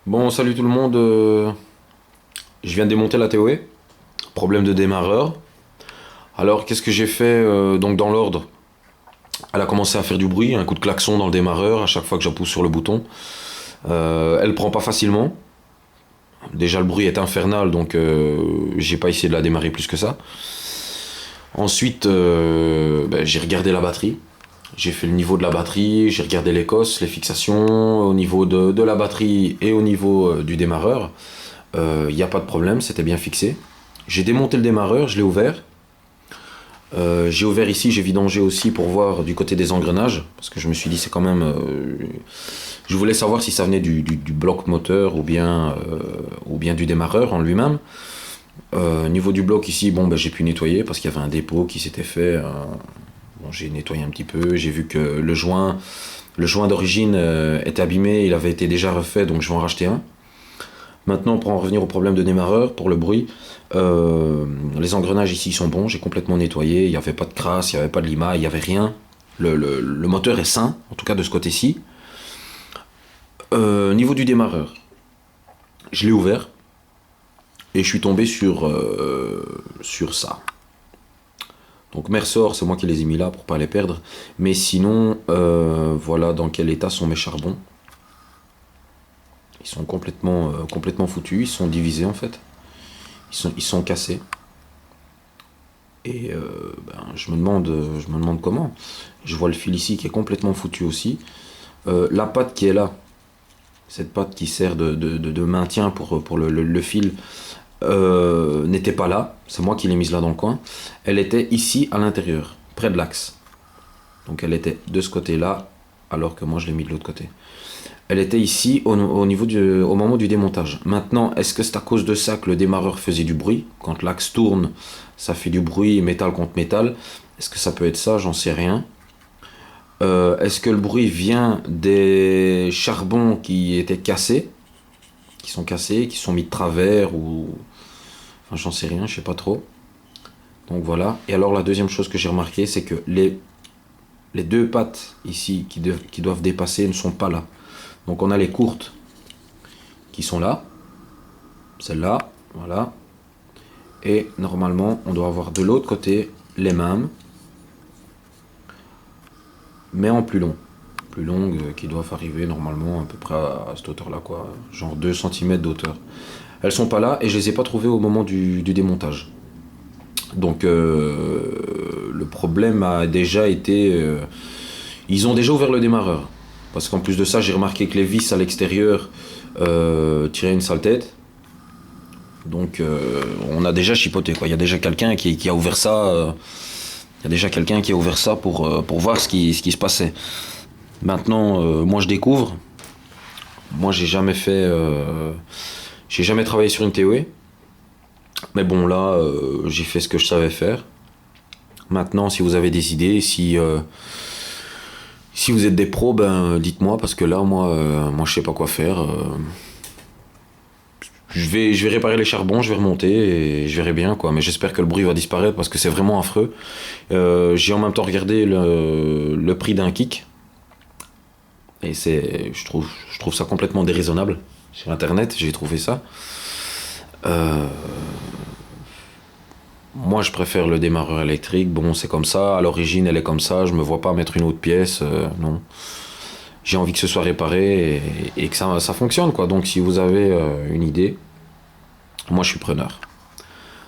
Bon, salut tout le monde. Je viens de démonter la TOE. Problème de démarreur. Alors, qu'est-ce que j'ai fait donc dans l'ordre? Elle a commencé à faire du bruit, un coup de klaxon dans le démarreur à chaque fois que j'appuie sur le bouton. Elle prend pas facilement. Déjà, le bruit est infernal, donc j'ai pas essayé de la démarrer plus que ça. Ensuite, j'ai regardé la batterie. J'ai fait le niveau de la batterie, j'ai regardé les cosses, les fixations au niveau de la batterie et au niveau du démarreur. Il n'y a pas de problème, c'était bien fixé. J'ai démonté le démarreur, je l'ai ouvert. J'ai ouvert ici, j'ai vidangé aussi pour voir du côté des engrenages, parce que je me suis dit c'est quand même... je voulais savoir si ça venait du bloc moteur ou bien du démarreur en lui-même. Niveau du bloc ici, j'ai pu nettoyer parce qu'il y avait un dépôt qui s'était fait. Bon, j'ai nettoyé un petit peu, j'ai vu que le joint d'origine était abîmé, il avait été déjà refait, donc je vais en racheter un. Maintenant, pour en revenir au problème de démarreur, pour le bruit, les engrenages ici sont bons, j'ai complètement nettoyé, il n'y avait pas de crasse, il n'y avait pas de limaille, il n'y avait rien. Le moteur est sain, en tout cas de ce côté-ci. Niveau du démarreur, je l'ai ouvert et je suis tombé sur ça. Donc mes ressorts, c'est moi qui les ai mis là pour pas les perdre. Mais sinon, voilà dans quel état sont mes charbons. Ils sont complètement foutus, ils sont divisés en fait. Ils sont cassés. Et je me demande comment. Je vois le fil ici qui est complètement foutu aussi. La patte qui est là, cette patte qui sert de maintien pour le fil, n'était pas là. C'est moi qui l'ai mise là dans le coin. Elle était ici à l'intérieur, près de l'axe. Donc elle était de ce côté-là, alors que moi je l'ai mis de l'autre côté. Elle était ici au moment du démontage. Maintenant, est-ce que c'est à cause de ça que le démarreur faisait du bruit? Quand l'axe tourne, ça fait du bruit, métal contre métal. Est-ce que ça peut être ça? J'en sais rien. Est-ce que le bruit vient des charbons qui étaient cassés, qui sont mis de travers ou... Enfin, j'en sais rien, je sais pas trop. Donc voilà. Et alors la deuxième chose que j'ai remarqué, c'est que les deux pattes ici qui doivent dépasser ne sont pas là. Donc on a les courtes qui sont là, celle-là, voilà. Et normalement, on doit avoir de l'autre côté les mêmes, mais en plus long. Plus longues, qui doivent arriver normalement à peu près à cette hauteur-là, quoi. Genre 2 cm d'auteur. Elles sont pas là et je les ai pas trouvées au moment du démontage. Donc le problème a déjà été... ils ont déjà ouvert le démarreur. Parce qu'en plus de ça, j'ai remarqué que les vis à l'extérieur tiraient une sale tête. Donc on a déjà chipoté, quoi. Il y a déjà quelqu'un qui a ouvert ça. Il y a déjà quelqu'un qui a ouvert ça pour voir ce qui se passait. Maintenant, moi je découvre. Moi j'ai jamais travaillé sur une TOE. Mais bon là, j'ai fait ce que je savais faire. Maintenant, si vous avez des idées, si vous êtes des pros, dites-moi parce que là, moi, je sais pas quoi faire. Je vais réparer les charbons, je vais remonter et je verrai bien quoi. Mais j'espère que le bruit va disparaître parce que c'est vraiment affreux. J'ai en même temps regardé le prix d'un kick et je trouve ça complètement déraisonnable. Sur internet, j'ai trouvé ça. Euh, Moi, je préfère le démarreur électrique. Bon, c'est comme ça. À l'origine, elle est comme ça. Je me vois pas mettre une autre pièce. Non. J'ai envie que ce soit réparé et que ça fonctionne, quoi. Donc, si vous avez une idée, moi, je suis preneur.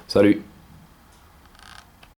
Salut!